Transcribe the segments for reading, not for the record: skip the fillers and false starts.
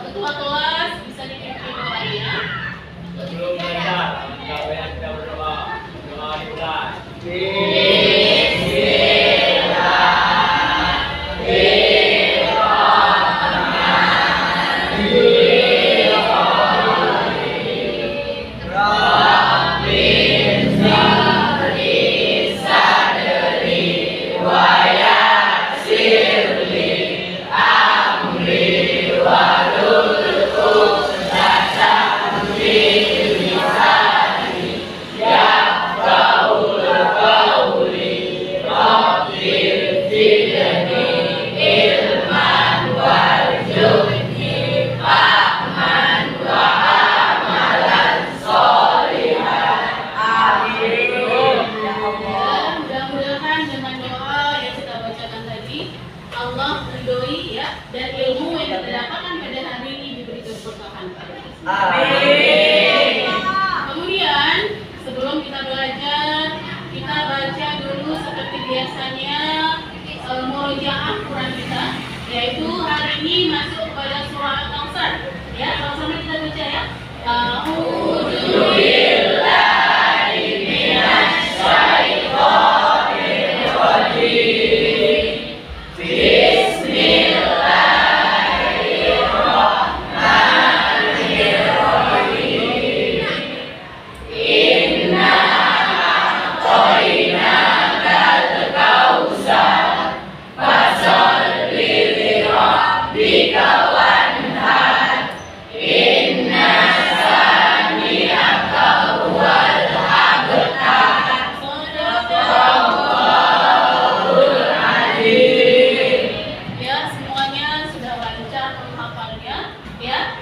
ketua kelas bisa dipimpin doanya. Sebelum belajar, kita berdoa. Doa dimulai. Allah ridhoi ya, dan ilmu yang kita dapatkan pada hari ini diberi keberkahan. Amin. Kemudian sebelum kita belajar, kita baca dulu seperti biasanya murojaah Quran kita, yaitu hari ini masuk pada surah Al-Kautsar. Ya, sama-sama kita baca ya.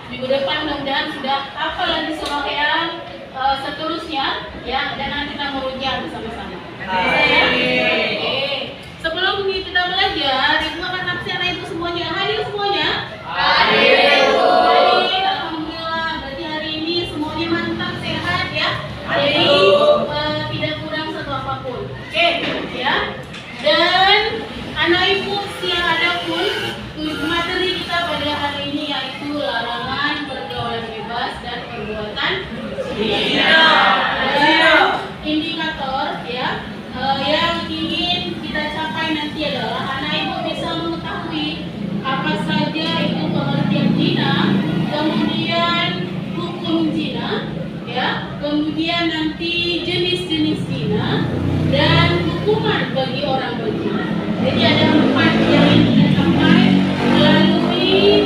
Minggu depan mudah-mudahan sudah hafal lagi surah yang seterusnya ya, dan nanti kita merujuk bersama-sama. Oke. Sebelum kita belajar, ibu akan absen itu semuanya. Hadir semuanya? Hadir. Alhamdulillah, berarti hari ini semuanya mantap, sehat ya. Jadi tidak kurang satu apapun. Oke, ya. Dan anak ibu yang ada pun materi kita pada hari ini yaitu larangan pergaulan bebas dan perbuatan zina. Indikator ya yang ingin kita capai nanti adalah anak ibu bisa mengetahui apa saja itu pengertian zina, kemudian hukum zina, ya, kemudian nanti jenis-jenis zina dan hukuman bagi orang berzina. Jadi ada 4 yang ingin kita capai melalui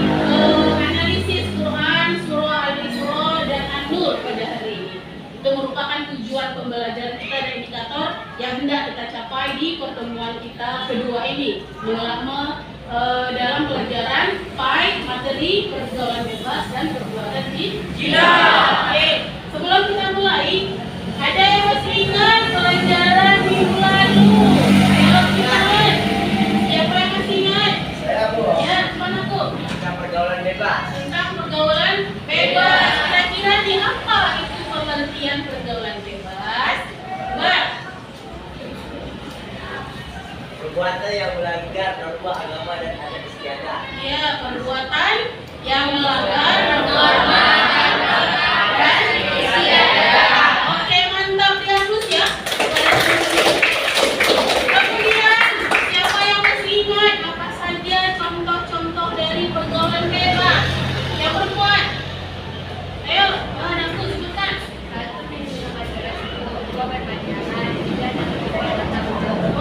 analisis Quran, surah Al-Isra dan An-Nur pada hari ini. Itu merupakan tujuan pembelajaran kita dan indikator yang hendak kita capai di pertemuan kita kedua ini dalam pelajaran materi pergaulan bebas dan perbuatan zina. Oke, sebelum kita mulai, ada yang masih ingat pelajaran minggu lalu? Ayo kita lihat. Siapa yang masih ingat? Saya, Bu. Ya, mana tuh? Tentang pergaulan bebas. Tentang pergaulan bebas. Kira-kira di apa itu pengertian pergaulan bebas? Perbuatan yang melanggar norma agama dan adat istiadat. Ya, perbuatan yang melanggar norma dan istiadat. Oke, mantap, dihapus ya. Kemudian, siapa yang masih ingat apa saja contoh-contoh dari pergaulan bebas? Yang perempuan. Ayo, aku sebutkan.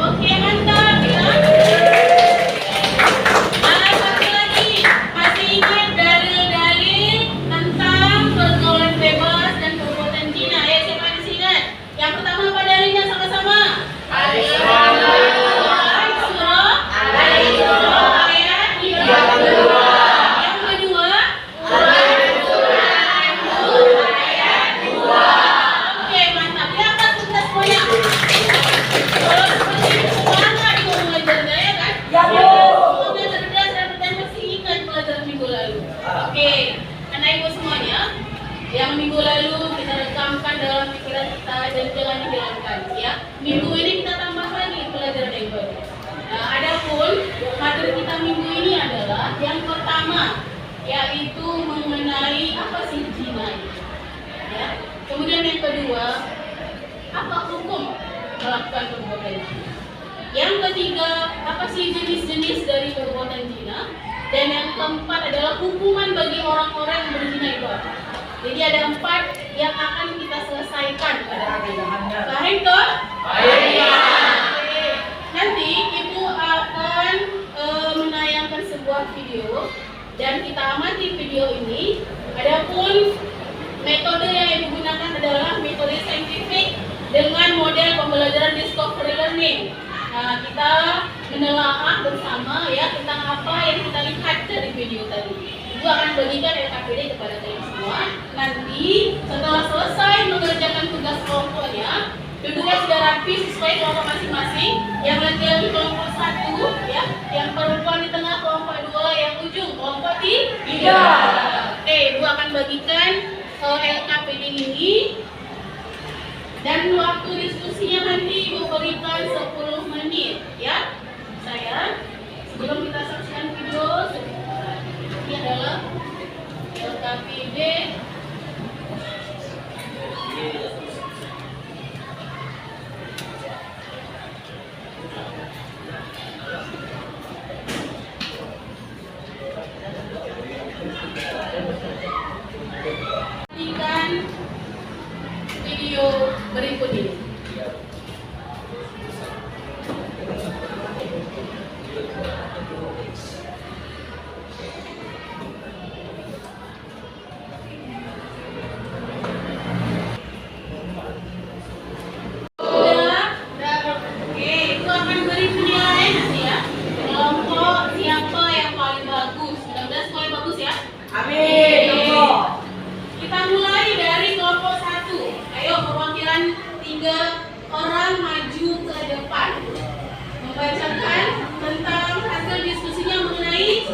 Oke, mantap ya. Satu lagi, masih ingat dalil-dalil tentang pergaulan bebas dan perbuatan zina? Ayo, siapa yang masih ingat? Yang pertama apa dalilnya sama-sama? Al-Isra ayat 32. Yang kedua, oke, mantap. Lihat tuntas semuanya. Kalau seperti itu semangat itu belajarnya ya kan? Ya, Bu. Semoga cerdas dan masih ingat pelajaran minggu lalu. Oke, anak ibu semuanya, yang minggu lalu kita rekamkan dalam pikiran kita dan jangan dihilangkan ya. Minggu ini kita tambah lagi pelajaran yang baru. Nah, adapun materi kita minggu ini adalah yang pertama yaitu mengenai apa sih zina itu. Ya. Kemudian yang kedua, apa hukum melakukan perbuatan zina. Yang ketiga, apa sih jenis-jenis dari perbuatan zina. Dan yang keempat adalah hukuman bagi orang-orang yang berzina itu apa. Jadi ada 4 yang akan kita selesaikan pada hari ini. Paham toh? Oke. Nanti ibu akan menayangkan sebuah video dan kita amati video ini. Adapun metode yang ibu gunakan adalah metode saintifik dengan model pembelajaran discovery learning. Nah, kita menelaah bersama ya tentang apa yang kita lihat dari video tadi. Ibu akan bagikan LKPD kepada kalian semua. Nanti setelah selesai mengerjakan tugas kelompoknya, duduknya sudah rapi sesuai kelompok masing-masing. Yang laki-laki kelompok 1, ya, yang perempuan di tengah kelompok 2, yang ujung kelompok 3. Oke, ibu akan bagikan LKPD ini. Dan waktu diskusinya nanti ibu berikan 10 menit, ya. Saya sebelum kita saksikan video, ini adalah LKPD. Berikan video berikut ini. Oke, itu akan beri penilaian nanti ya. Kelompok siapa yang paling bagus. Mudah-mudahan semuanya bagus ya. Amin. Kita mulai dari kelompok 1. Ayo perwakilan 3 orang maju ke depan. Membacakan tentang hasil diskusinya mengenai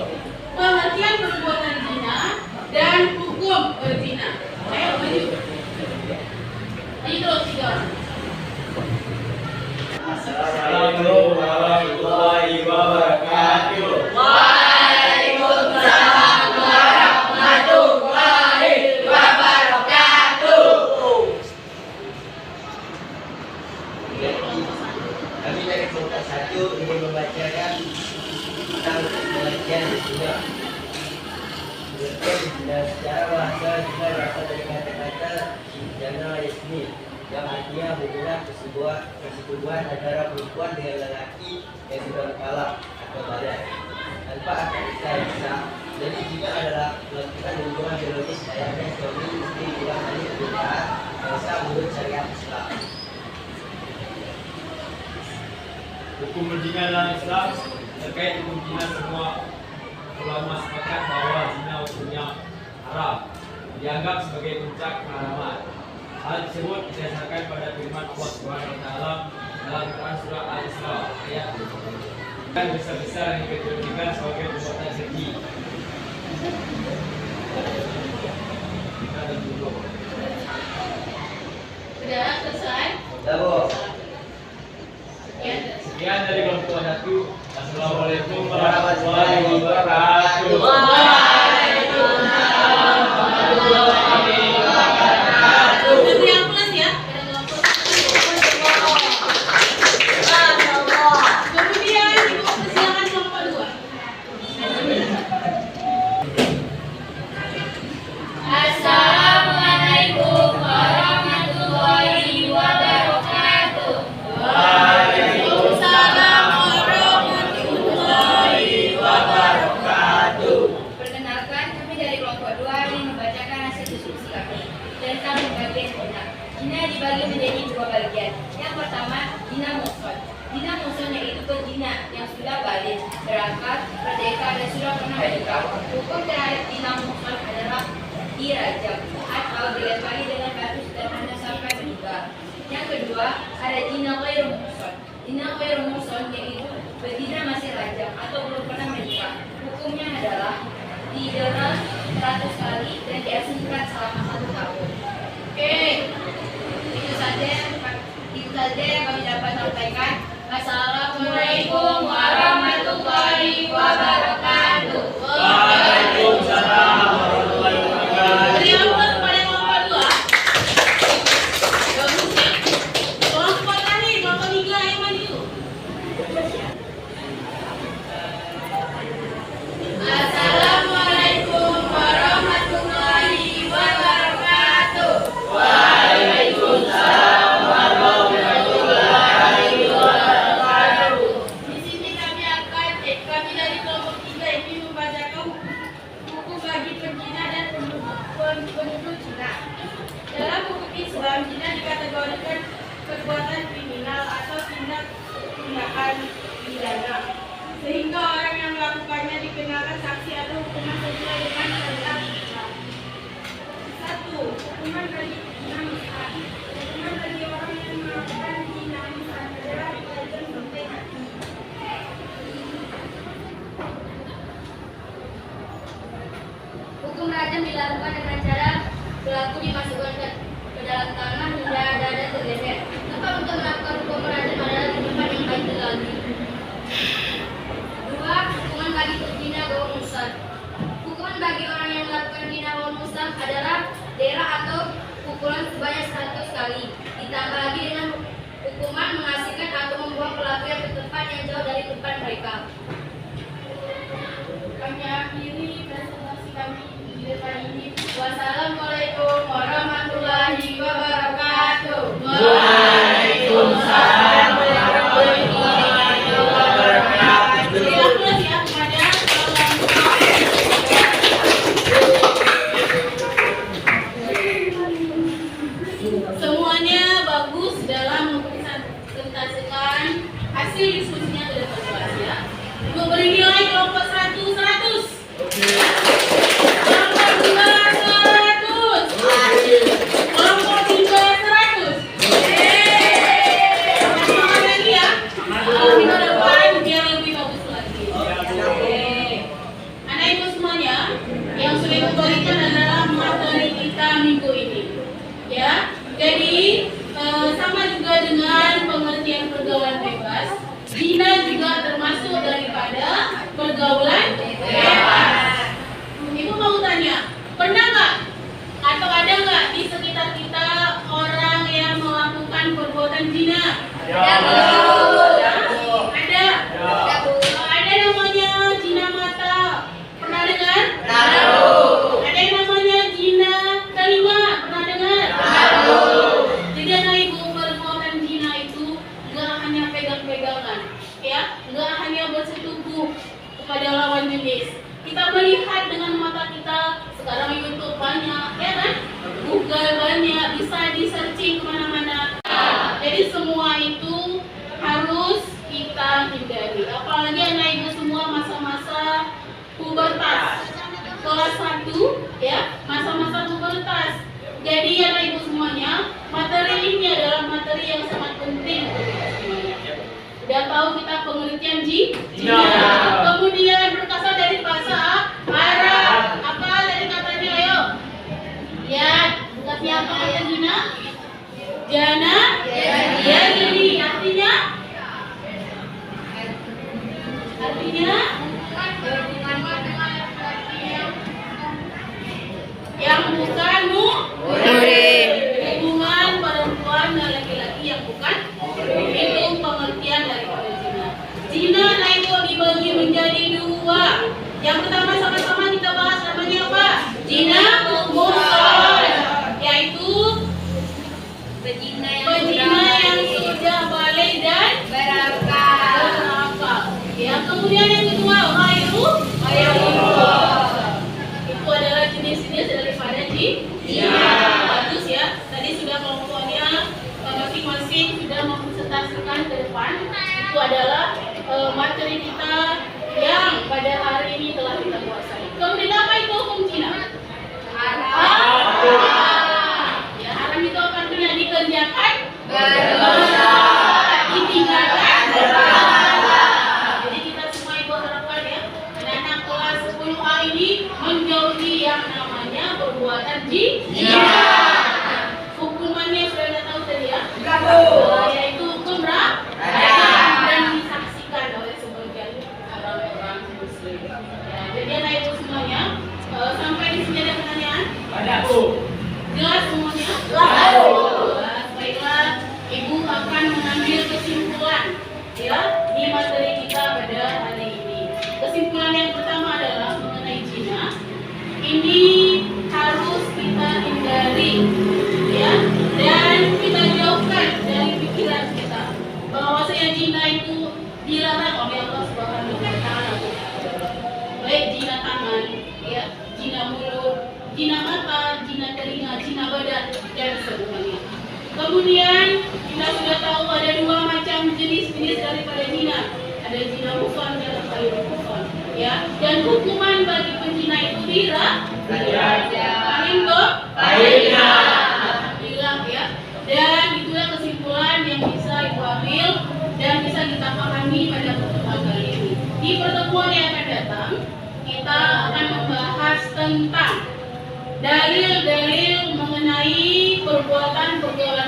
pengertian perbuatan zina dan hukum berzina. Ayo maju. Ayo terus 3 orang. Assalamualaikum warahmatullahi wabarakatuh. Waalaikumsalam warahmatullahi wabarakatuh. Kami dari kelompok 1 ingin membacakan tentang pengertian zina. Pengertian zina secara bahasa zina berasal dari kata-kata zina resmi yang artinya hubungan persetubuhan antara perempuan dengan lelaki yang sudah berkalak atau badan tanpa akad nikah yang sah. Jadi jika adalah melakukan hubungan biologis layaknya suami istri kurang hanya perbedaan yang sah menurut syariat Islam. Hukum berzina dalam Islam. Terkait hukum zina, semua ulama sepakat bahwa zina hukumnya haram, dianggap sebagai puncak keharaman. Hal tersebut didasarkan pada firman Allah Subhanahu wa taala dalam Quran surah Al-Isra ayat 2. Dan besar-besar yang dikecilkan sebagai perbuatan keji. Kita dan dulu. Sudah selesai? Bravo. Ya. Sekian dari kelompok 1. Assalamualaikum warahmatullahi wabarakatuh. Nanti yang plus ya. Ada kelompok 1. Kemudian ibu persilakan kelompok 2. Assalamualaikum warahmatullahi wabarakatuh. Waalaikumsalam warahmatullahi wabarakatuh. Perkenalkan, kami dari kelompok 2 ingin membacakan hasil diskusi kami tentang pembagian zina. Zina dibagi menjadi 2 bagian. Yang pertama, zina muhsan. Zina muhsan yaitu pezina yang sudah balik, berangkat, merdeka dan sudah pernah menikah. Hukum terhadap zina muhsan adalah dirajam atau dilempari dengan batu sederhana sampai meninggal. Yang kedua, ada zina ghairu muhsan. Zina ghairu muhsan yaitu berzina masih rajam atau belum pernah menikah. Hukumnya adalah didera 100 kali dan diasingkan selama 1 tahun. Oke. Itu saja yang kami dapat sampaikan. Assalamualaikum warahmatullahi wabarakatuh. Waalaikumsalam warahmatullahi wabarakatuh. Beri aplaus kepada kelompok 2. Bagus ya. Kelompok tadi, kelompok 3 yang maju. Assalamualaikum warahmatullahi wabarakatuh. Waalaikumsalam warahmatullahi wabarakatuh. Di sini kami dari kelompok 3 ini membacakan buku bagi penzina dan penduduk Cina. Dalam hukum Islam, zina dikategorikan perbuatan kriminal atau tindakan pidana, sehingga orang yang melakukannya dikenakan sanksi atau hukuman sesuai dengan syariat Islam. 1. Hukuman bagi zina mustahil. Hukuman bagi orang yang melakukan zina mustahil adalah dihukum sampai mati. Hukum rajam dilakukan dengan cara pelaku dimasukkan ke dalam tanah hingga dada tergeser. Tempat untuk melakukan hukum rajam adalah di tempat yang baik lagi. 2. Hukuman bagi pezina gaul musad. Hukuman bagi orang yang melakukan zina gaul musad adalah derah atau pukulan sebanyak 100 kali. Ditambah lagi dengan hukuman mengasingkan atau membuang pelaku yang ke tempat yang jauh dari tempat mereka. Kami akhiri presentasi kami di depan ini. Wassalamualaikum warahmatullahi wabarakatuh. Waalaikumsalam warahmatullahi wabarakatuh. Beri aplaus ya kepada semuanya bagus dalam mempresentasikan hasil diskusinya ke depan kelas ya. Untuk beri nilai kelompok 1 100. Kelompok 2 100. Kelompok 3 100. Semangat lagi ya. Minggu depan biar lebih bagus lagi. Anak ibu semuanya, yang sudah diberikan adalah materi kita minggu ini. Ya, jadi sama juga dengan pengertian pergaulan bebas, zina juga termasuk daripada pergaulan bebas. Ibu mau tanya, pernah nggak atau ada nggak di sekitar kita orang yang melakukan perbuatan zina? Ada. Ada namanya zina mata. Pernah dengar? Ada yang namanya zina telinga. Pernah dengar? Jadi anak ibu, perbuatan zina itu nggak hanya pegang-pegangan, ya, nggak hanya bersetubuh kepada lawan jenis. Kita melihat dengan mata kita. Sekarang YouTube banyak, ya kan? Google banyak, bisa di searching kemana-mana. Jadi semua itu harus kita hindari. Apalagi anak ibu semua masa-masa pubertas, kelas 1, ya, masa-masa pubertas. Jadi anak ibu semuanya, materi ini adalah materi yang sangat penting untuk kita semuanya. Udah tahu kita pengertian zina. Kemudian berasal dari bahasa Arab. Apa dari katanya? Ayo. Ya, kasih apa kata zina? Jana. Ya, jadi artinya yang bukan hubungan perempuan dan laki-laki yang bukan itu pengertian daripada zina. Zina itu dibagi menjadi 2. Yang pertama sama-sama kita bahas namanya apa? Zina muhsan, yaitu Pezina yang sudah balik dan berakal. Ya, kemudian yang kedua ghairu. Itu adalah jenis-jenis daripada zina. Bagus ya. Tadi sudah kelompoknya masing-masing sudah mempresentasikan ke depan. Itu adalah materi kita yang pada hari ini telah kita kuasai. Kemudian apa itu hukum zina? Haram. Ya, haram itu apabila dikerjakan berdosa, ditinggalkan berpahala. Jadi kita semua ibu harapkan ya, anak-anak kelas 10A ini menjauhi yang namanya perbuatan zina. Hukumannya sudah tahu tadi ya, yaitu hukum rajam dan disaksikan oleh sebagian orang-orang muslim. Ya, jadi anak ibu Jelas semuanya? Jelas. Baiklah, Ibu akan mengambil kesimpulan ya di materi kita pada hari ini. Kesimpulan yang pertama adalah mengenai zina. Ini harus kita hindari ya, dan kita jauhkan dari pikiran kita bahwasanya zina itu dilarang oleh Allah Subhanahu wa taala. Baik zina tangan, ya, zina mulut, zina mata, zina telinga, zina badan dan semuanya. Kemudian kita sudah tahu ada dua macam jenis-jenis daripada zina. Ada zina muhsan dan ghairu muhsan. Ya, dan hukuman bagi penzina itu paling alhamdulillah ya. Dan itulah kesimpulan yang bisa Ibu ambil dan bisa kita pahami pada pertemuan kali ini. Di pertemuan yang akan datang, kita akan membahas tentang dalil-dalil mengenai perbuatan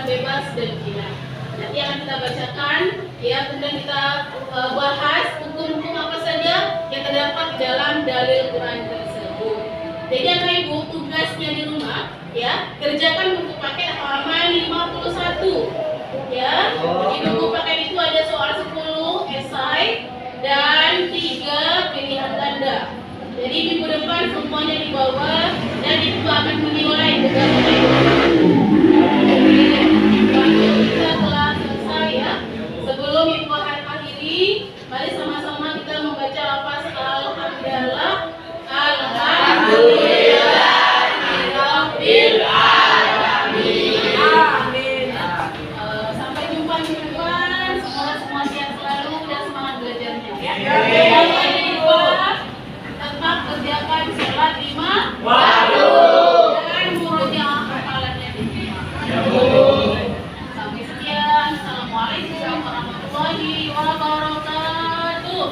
bebas dan zina. Nanti akan kita bacakan, ya, kemudian kita bahas hukum-hukum apa saja yang terdapat dalam dalil Quran tersebut. Jadi anak ibu tugasnya di rumah, ya, kerjakan buku paket halaman 51. Ya, di buku paket itu ada soal 10 esai dan 3 pilihan ganda. Jadi minggu depan semuanya di bawah dan ibu akan menilai tugas ibu. Kita telah selesai ya. Sebelum ibu akhiri, mari sama-sama kita membaca lafaz alhamdulillah. Alhamdulillahirabbil alamin. Amin. Sampai jumpa minggu depan. Semoga semua sehat selalu dan semangat belajarnya. Jangan lupa tetap kerjakan sholat 5 waktu dan murojaah hafalannya di rumah. Sampai sekian. Assalamualaikum warahmatullahi wabarakatuh.